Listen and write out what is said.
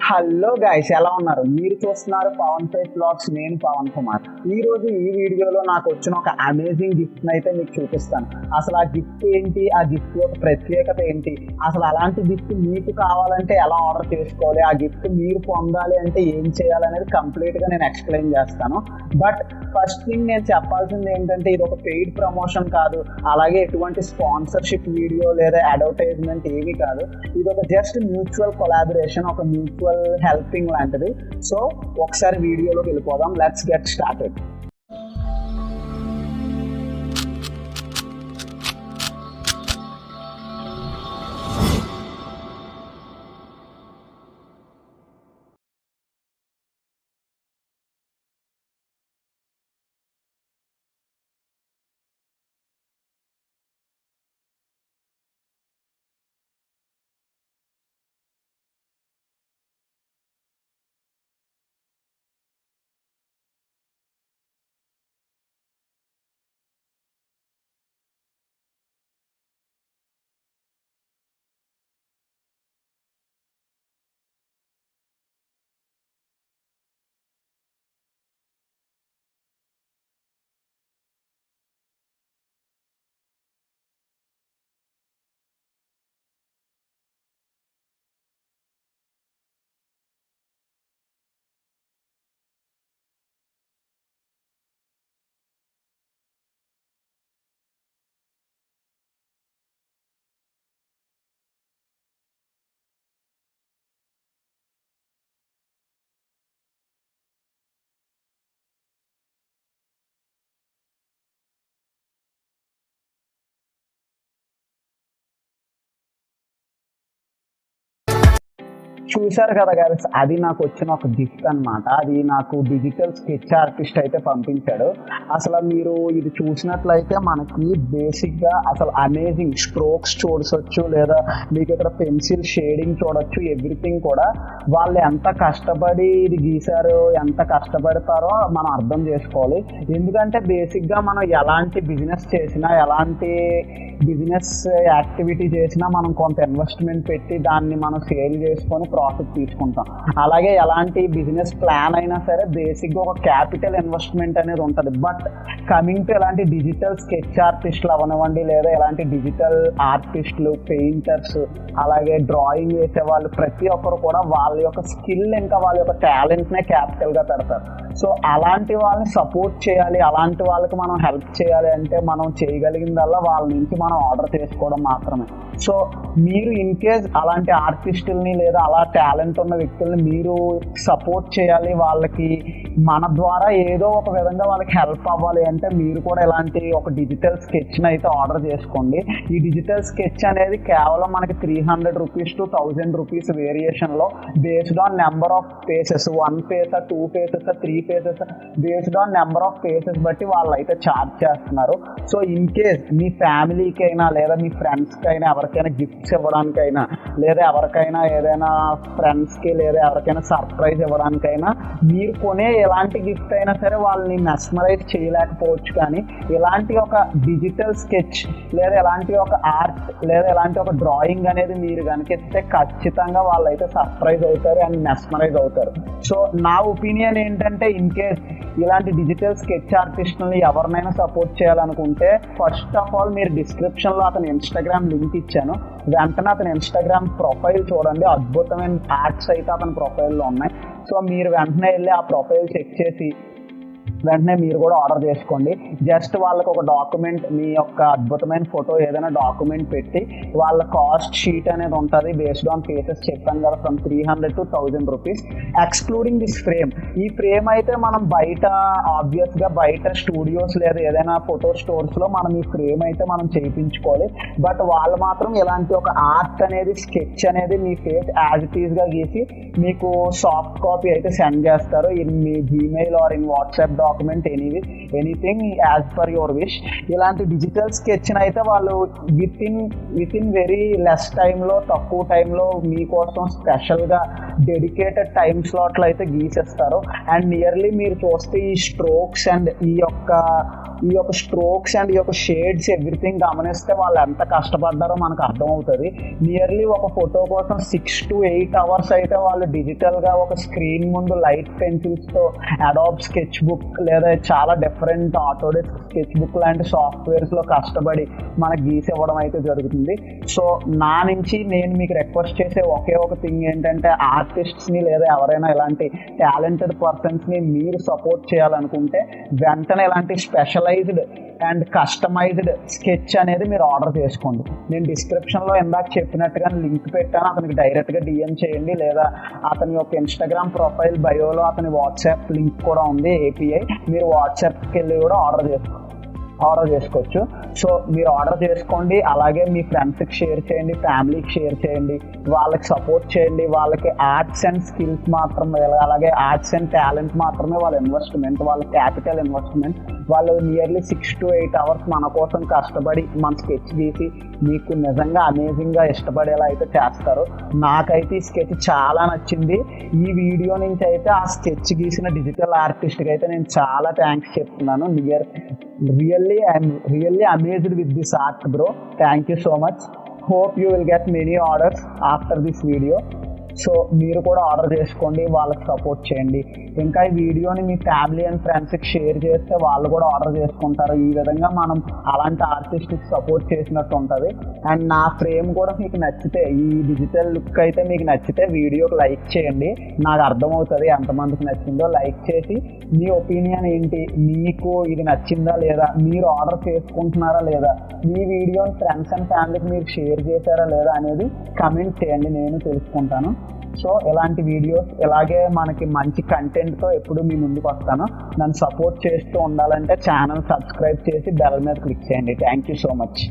Hello guys, ఎలా ఉన్నారు? మీరు చూస్తున్నారు పవన్ ఫైట్ బ్లాగ్స్. నేను పవన్ కుమార్. ఈ రోజు ఈ వీడియోలో నాకు వచ్చిన ఒక అమేజింగ్ గిఫ్ట్ అయితే మీకు చూపిస్తాను. అసలు ఆ గిఫ్ట్ ఏంటి, ఆ గిఫ్ట్ యొక్క ప్రత్యేకత ఏంటి, అసలు అలాంటి గిఫ్ట్ మీకు కావాలంటే ఎలా ఆర్డర్ చేసుకోవాలి, ఆ గిఫ్ట్ మీరు పొందాలి అంటే ఏం చేయాలనేది కంప్లీట్ గా నేను ఎక్స్ప్లెయిన్ చేస్తాను. బట్ ఫస్ట్ థింగ్ నేను చెప్పాల్సింది ఏంటంటే, ఇది ఒక పెయిడ్ ప్రమోషన్ కాదు, అలాగే ఎటువంటి స్పాన్సర్షిప్ వీడియో లేదా అడ్వర్టైజ్మెంట్ ఏమీ కాదు. ఇది ఒక జస్ట్ మ్యూచువల్ కొలాబరేషన్, ఒక మ్యూచువల్ హెల్పింగ్ లాంటిది. సో ఒకసారి వీడియోలోకి వెళ్ళిపోదాం. Let's get started. చూశారు కదా గాయస్, అది నాకు వచ్చిన ఒక గిఫ్ట్ అన్నమాట. అది నాకు డిజిటల్ స్కెచ్ ఆర్టిస్ట్ అయితే పంపించాడు. అసలు మీరు ఇది చూసినట్లయితే మనకి బేసిక్గా అసలు అమేజింగ్ స్ట్రోక్స్ చూడవచ్చు, లేదా మీకు ఇక్కడ పెన్సిల్ షేడింగ్ చూడొచ్చు. ఎవ్రీథింగ్ కూడా వాళ్ళు ఎంత కష్టపడి ఇది గీశారో, ఎంత కష్టపడతారో మనం అర్థం చేసుకోవాలి. ఎందుకంటే బేసిక్గా మనం ఎలాంటి బిజినెస్ చేసినా, ఎలాంటి బిజినెస్ యాక్టివిటీ చేసినా మనం కొంత ఇన్వెస్ట్మెంట్ పెట్టి దాన్ని మనం సేల్ చేసుకొని ప్రాఫిట్ తీసుకుంటాం. అలాగే ఎలాంటి బిజినెస్ ప్లాన్ అయినా సరే బేసిక్గా ఒక క్యాపిటల్ ఇన్వెస్ట్మెంట్ అనేది ఉంటుంది. బట్ కమింగ్ టు ఎలాంటి డిజిటల్ స్కెచ్ ఆర్టిస్టులు అవనివ్వండి, లేదా ఎలాంటి డిజిటల్ ఆర్టిస్టులు, పెయింటర్స్, అలాగే డ్రాయింగ్ వేసే వాళ్ళు, ప్రతి ఒక్కరు కూడా వాళ్ళ యొక్క స్కిల్ ఇంకా వాళ్ళ యొక్క టాలెంట్నే క్యాపిటల్గా పెడతారు. సో అలాంటి వాళ్ళని సపోర్ట్ చేయాలి, అలాంటి వాళ్ళకి మనం హెల్ప్ చేయాలి అంటే మనం చేయగలిగిందల్లా వాళ్ళ నుంచి మనం ఆర్డర్ చేసుకోవడం మాత్రమే. సో మీరు ఇన్ కేస్ అలాంటి ఆర్టిస్టుల్ని లేదా అలా టాలెంట్ ఉన్న వ్యక్తుల్ని మీరు సపోర్ట్ చేయాలి, వాళ్ళకి మన ద్వారా ఏదో ఒక విధంగా వాళ్ళకి హెల్ప్ అవ్వాలి అంటే మీరు కూడా ఇలాంటి ఒక డిజిటల్ స్కెచ్ని అయితే ఆర్డర్ చేసుకోండి. ఈ డిజిటల్ స్కెచ్ అనేది కేవలం మనకి 300 రూపీస్ టు 1000 రూపీస్ వేరియేషన్లో based on number of pieces, 1 piece, 2 pieces, 3 pieces, based on number of pieces బట్టి వాళ్ళు అయితే ఛార్జ్ చేస్తున్నారు. సో ఇన్ కేస్ మీ ఫ్యామిలీకి అయినా లేదా మీ ఫ్రెండ్స్కి అయినా ఎవరికైనా గిఫ్ట్స్ ఇవ్వడానికైనా, లేదా ఎవరికైనా ఏదైనా ఫ్రెండ్స్కి లేదా ఎవరికైనా సర్ప్రైజ్ ఇవ్వడానికైనా మీరు కొనే ఎలాంటి గిఫ్ట్ అయినా సరే వాళ్ళని మెస్మరైజ్ చేయలేకపోవచ్చు. కానీ ఇలాంటి ఒక డిజిటల్ స్కెచ్ లేదా ఇలాంటి ఒక ఆర్ట్ లేదా ఇలాంటి ఒక డ్రాయింగ్ అనేది మీరు కనుక ఇస్తే ఖచ్చితంగా వాళ్ళు అయితే సర్ప్రైజ్ అవుతారు అండ్ మెస్మరైజ్ అవుతారు. సో నా ఒపీనియన్ ఏంటంటే, ఇన్ కేస్ ఇలాంటి డిజిటల్ స్కెచ్ ఆర్టిస్ట్ని ఎవరినైనా సపోర్ట్ చేయాలనుకుంటే ఫస్ట్ ఆఫ్ ఆల్ మీరు డిస్క్రిప్షన్లో అతని ఇన్స్టాగ్రామ్ లింక్ ఇచ్చాను. వెంటనే అతని ఇన్స్టాగ్రామ్ ప్రొఫైల్ చూడండి. అద్భుతమైన ఆర్ట్స్ అయితే అతని ప్రొఫైల్లో ఉన్నాయి. సో మీరు వెంటనే వెళ్ళి ఆ ప్రొఫైల్ చెక్ చేసి వెంటనే మీరు కూడా ఆర్డర్ చేసుకోండి. జస్ట్ వాళ్ళకి ఒక డాక్యుమెంట్, మీ యొక్క అద్భుతమైన ఫోటో ఏదైనా డాక్యుమెంట్ పెట్టి వాళ్ళ కాస్ట్ షీట్ అనేది ఉంటుంది బేస్డ్ ఆన్ పేసెస్. చెప్పాను కదా, from 300 to 1000 rupees excluding this frame. ఈ ఫ్రేమ్ అయితే మనం బయట ఆబ్వియస్గా బయట స్టూడియోస్ లేదా ఏదైనా ఫోటో స్టోర్స్లో మనం ఈ ఫ్రేమ్ అయితే మనం చేయించుకోవాలి. బట్ వాళ్ళు మాత్రం ఇలాంటి ఒక ఆర్ట్ అనేది, స్కెచ్ అనేది మీ ఫేస్ యాజ్ ఇట్ ఈస్గా గీసి మీకు సాఫ్ట్ కాపీ అయితే సెండ్ చేస్తారు ఇన్ మీ Gmail or in WhatsApp document document anything as per your wish. ఇలాంటి డిజిటల్ స్కెచ్ని అయితే వాళ్ళు విత్ ఇన్ వెరీ లెస్ టైంలో, తక్కువ టైంలో మీకోసం స్పెషల్గా డెడికేటెడ్ టైం స్లాట్లు అయితే గీసేస్తారు. అండ్ నియర్లీ మీరు చూస్తే ఈ స్ట్రోక్స్ అండ్ ఈ యొక్క స్ట్రోక్స్ అండ్ ఈ యొక్క షేడ్స్ ఎవ్రీథింగ్ గమనిస్తే వాళ్ళు ఎంత కష్టపడ్డారో మనకు అర్థమవుతుంది. నియర్లీ ఒక ఫోటో కోసం 6 to 8 hours అయితే వాళ్ళు డిజిటల్గా ఒక స్క్రీన్ ముందు లైట్ పెన్సిల్స్తో అడాబ్ స్కెచ్ బుక్ లేదా చాలా డిఫరెంట్ ఆటోడెస్క్ స్కెచ్ బుక్ లాంటి సాఫ్ట్వేర్స్లో కష్టపడి మనకు గీసి ఇవ్వడం అయితే జరుగుతుంది. సో నా నుంచి నేను మీకు రిక్వెస్ట్ చేసే ఒకే ఒక థింగ్ ఏంటంటే, ఆర్టిస్ట్స్ని లేదా ఎవరైనా ఇలాంటి టాలెంటెడ్ పర్సన్స్ని మీరు సపోర్ట్ చేయాలనుకుంటే వెంటనే ఇలాంటి స్పెషలైజ్డ్ అండ్ కస్టమైజ్డ్ స్కెచ్ అనేది మీరు ఆర్డర్ చేసుకోండి. నేను డిస్క్రిప్షన్లో ఇందాక చెప్పినట్టుగా లింక్ పెట్టాను, అతనికి డైరెక్ట్గా డిఎం చేయండి, లేదా అతని యొక్క ఇన్స్టాగ్రామ్ ప్రొఫైల్ బయోలో అతని వాట్సాప్ లింక్ కూడా ఉంది, ఏపీఐ. మీరు వాట్సాప్కి వెళ్ళి కూడా ఆర్డర్ చేసుకోవచ్చు. సో మీరు ఆర్డర్ చేసుకోండి, అలాగే మీ ఫ్రెండ్స్కి షేర్ చేయండి, ఫ్యామిలీకి షేర్ చేయండి, వాళ్ళకి సపోర్ట్ చేయండి. వాళ్ళకి ఆర్ట్స్ అండ్ స్కిల్స్ మాత్రమే, అలాగే ఆర్ట్స్ అండ్ టాలెంట్ మాత్రమే వాళ్ళ ఇన్వెస్ట్మెంట్, వాళ్ళ క్యాపిటల్ ఇన్వెస్ట్మెంట్. వాళ్ళు నియర్లీ 6 to 8 hours మన కోసం కష్టపడి మన స్కెచ్ గీసి మీకు నిజంగా అమేజింగ్గా ఇష్టపడేలా అయితే చేస్తారు. నాకైతే ఈ స్కెచ్ చాలా నచ్చింది. ఈ వీడియో నుంచి అయితే ఆ స్కెచ్ గీసిన డిజిటల్ ఆర్టిస్ట్కి అయితే నేను చాలా థ్యాంక్స్ చెప్తున్నాను. I'm really amazed with this art bro. Thank you so much. Hope you will get many orders after this video. So మీరు కూడా ఆర్డర్ చేసుకోండి, వాళ్ళకి సపోర్ట్ చేయండి. ఇంకా ఈ వీడియోని మీ ఫ్యామిలీ అండ్ ఫ్రెండ్స్కి షేర్ చేస్తే వాళ్ళు కూడా ఆర్డర్ చేసుకుంటారు. ఈ విధంగా మనం అలాంటి ఆర్టిస్ట్కి సపోర్ట్ చేసినట్టు ఉంటుంది. అండ్ నా ఫ్రేమ్ కూడా మీకు నచ్చితే, ఈ డిజిటల్ లుక్ అయితే మీకు నచ్చితే వీడియోకి లైక్ చేయండి. నాకు అర్థమవుతుంది ఎంతమందికి నచ్చిందో. లైక్ చేసి మీ ఒపీనియన్ ఏంటి, మీకు ఇది నచ్చిందా లేదా, మీరు ఆర్డర్ చేసుకుంటున్నారా లేదా, మీ వీడియోని ఫ్రెండ్స్ అండ్ ఫ్యామిలీకి మీరు షేర్ చేశారా లేదా అనేది కమెంట్ చేయండి, నేను తెలుసుకుంటాను. సో ఇలాంటి వీడియోస్, ఇలాగే మనకి మంచి కంటెంట్తో ఎప్పుడు మీ ముందుకు వస్తాను. నన్ను సపోర్ట్ చేస్తూ ఉండాలంటే ఛానల్ సబ్స్క్రైబ్ చేసి బెల్ మీద క్లిక్ చేయండి. Thank you so much.